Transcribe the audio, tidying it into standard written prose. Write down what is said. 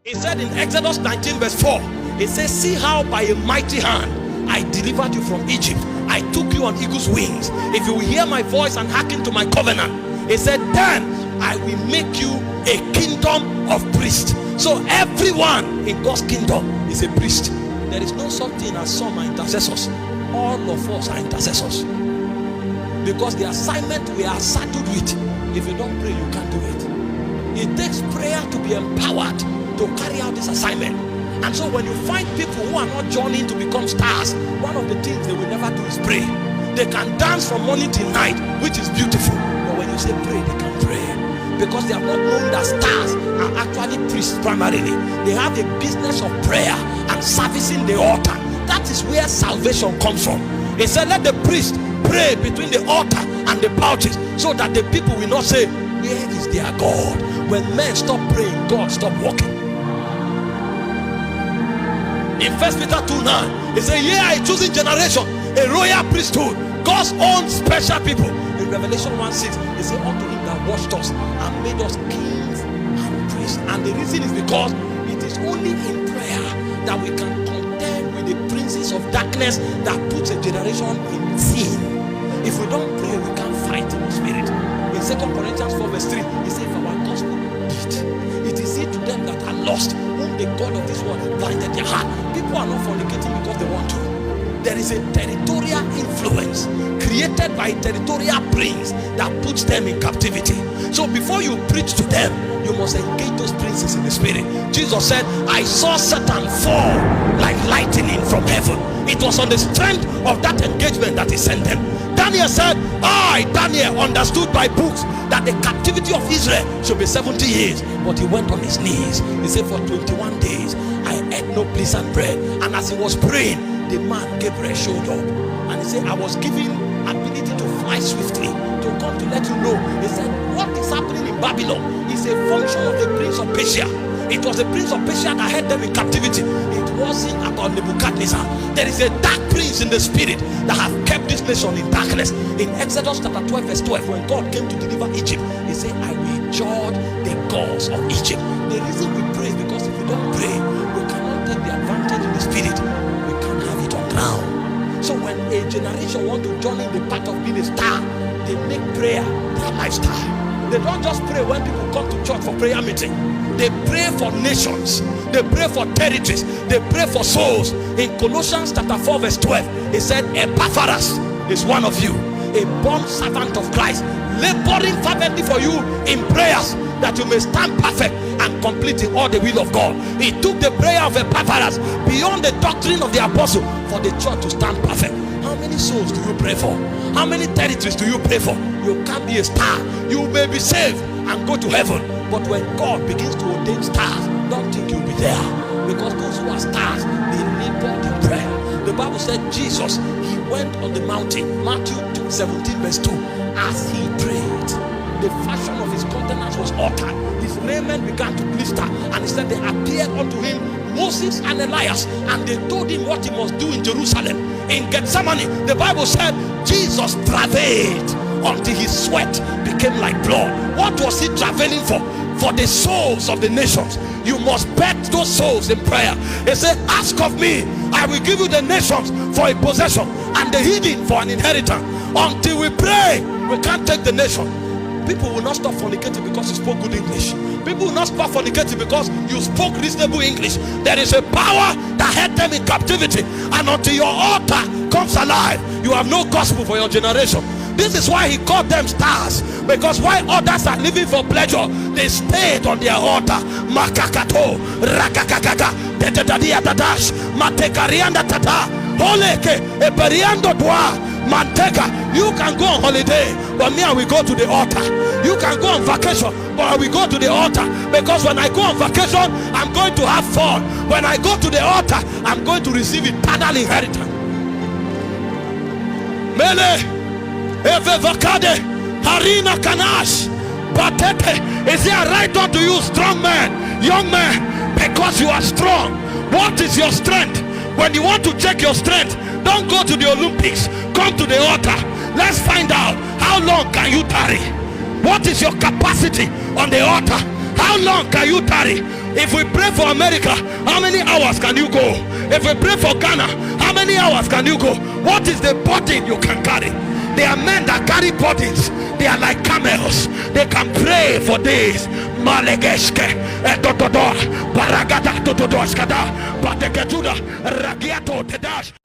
It said in Exodus 19 verse 4, it says, see how by a mighty hand I delivered you from Egypt. I took you on eagle's wings. If you will hear my voice and hearken to my covenant, it said, then I will make you a kingdom of priests. So everyone in God's kingdom is a priest. There is no such thing as some are intercessors. All of us are intercessors. Because the assignment we are saddled with, if you don't pray, you can't do it. It takes prayer to be empowered to carry out this assignment. And so when you find people who are not journeying to become stars, one of the things they will never do is pray. They can dance from morning till night, which is beautiful. But when you say pray, they can't pray. Because they have not known that stars are actually priests primarily. They have a business of prayer and servicing the altar. That is where salvation comes from. He said, let the priest pray between the altar and the pouches, so that the people will not say, where is their God? When men stop praying, God stop working. In 1 Peter 2:9, he said, yeah, a chosen generation, a royal priesthood, God's own special people. In Revelation 1:6, he said, unto him that washed us and made us kings and priests. And the reason is because it is only in prayer that we can contend with the princes of darkness that puts a generation in sin. If we don't pray, we can't fight in the spirit. In 2 Corinthians 4 verse 3, he said, if our gospel indeed, it is it to them that are lost, whom the God of this world has blinded their heart. People are not fornicating because they want to. There is a territorial influence created by a territorial prince that puts them in captivity. So before you preach to them, you must engage those princes in the spirit. Jesus said, I saw Satan fall like lightning from heaven. It was on the strength of that engagement that he sent them. Daniel said, I, Daniel, understood by books that the captivity of Israel should be 70 years. But he went on his knees. He said, for 21 days I ate no pleasant bread. And as he was praying, the man Gabriel showed up. And he said, I was given ability to fly swiftly, to come to let you know. He said, what is happening in Babylon is a function of the prince of Persia. It was the prince of Persia that had them in captivity. It wasn't about Nebuchadnezzar. There is a dark prince in the spirit that have kept this nation in darkness. In Exodus chapter 12 verse 12, when God came to deliver Egypt, he said, I will judge the gods of Egypt. The reason we pray is because if we don't pray, we cannot take the advantage in the spirit. We can't have it on ground. So when a generation want to join in the path of being a star, they make prayer their lifestyle. They don't just pray when people come to church for prayer meeting. They pray for nations. They pray for territories. They pray for souls. In Colossians chapter 4 verse 12, it said, Epaphras is one of you, a born servant of Christ, laboring fervently for you in prayers, that you may stand perfect and complete in all the will of God. He took the prayer of Epaphras beyond the doctrine of the apostle for the church to stand perfect. How many souls do you pray for? How many territories do you pray for? You can't be a star. You may be saved and go to heaven, but when God begins to ordain stars, don't think you'll be there. Because those who are stars, they labored in prayer. The Bible said Jesus, he went on the mountain, Matthew 17 verse 2, as he prayed, the fashion of his countenance was altered. His raiment began to blister, and he said, they appeared unto him Moses and Elias, and they told him what he must do in Jerusalem. In Gethsemane, the Bible said Jesus travailed until his sweat became like blood. What was he traveling for? For the souls of the nations. You must bet those souls in prayer. He said, ask of me, I will give you the nations for a possession and the hidden for an inheritance. Until we pray, we can't take the nation. People will not stop fornicating because you spoke good English. People will not stop fornicating because you spoke reasonable English. There is a power that had them in captivity, and until your altar comes alive, you have no gospel for your generation. This is why he called them stars, because while others are living for pleasure, they stayed on their altar. Makakato, rakakakaka, tetadiatadash, matekarianda tata, holeke, eberiando dwa, manteka. You can go on holiday, but me, I will go to the altar. You can go on vacation, but I will go to the altar. Because when I go on vacation, I'm going to have fun. When I go to the altar, I'm going to receive eternal inheritance. Mele Evevakade Harina Kanash Batete. Is there right unto you, strong man, young man, because you are strong? What is your strength? When you want to check your strength, don't go to the Olympics. Come to the altar. Let's find out, how long can you tarry? What is your capacity on the altar? How long can you tarry? If we pray for America, how many hours can you go? If we pray for Ghana, how many hours can you go? What is the burden you can carry? There are men that carry burdens. They are like camels. They can pray for days. Malegeske, Baragada, Totodoskada, Bateketuda, Ragiato, Tedash.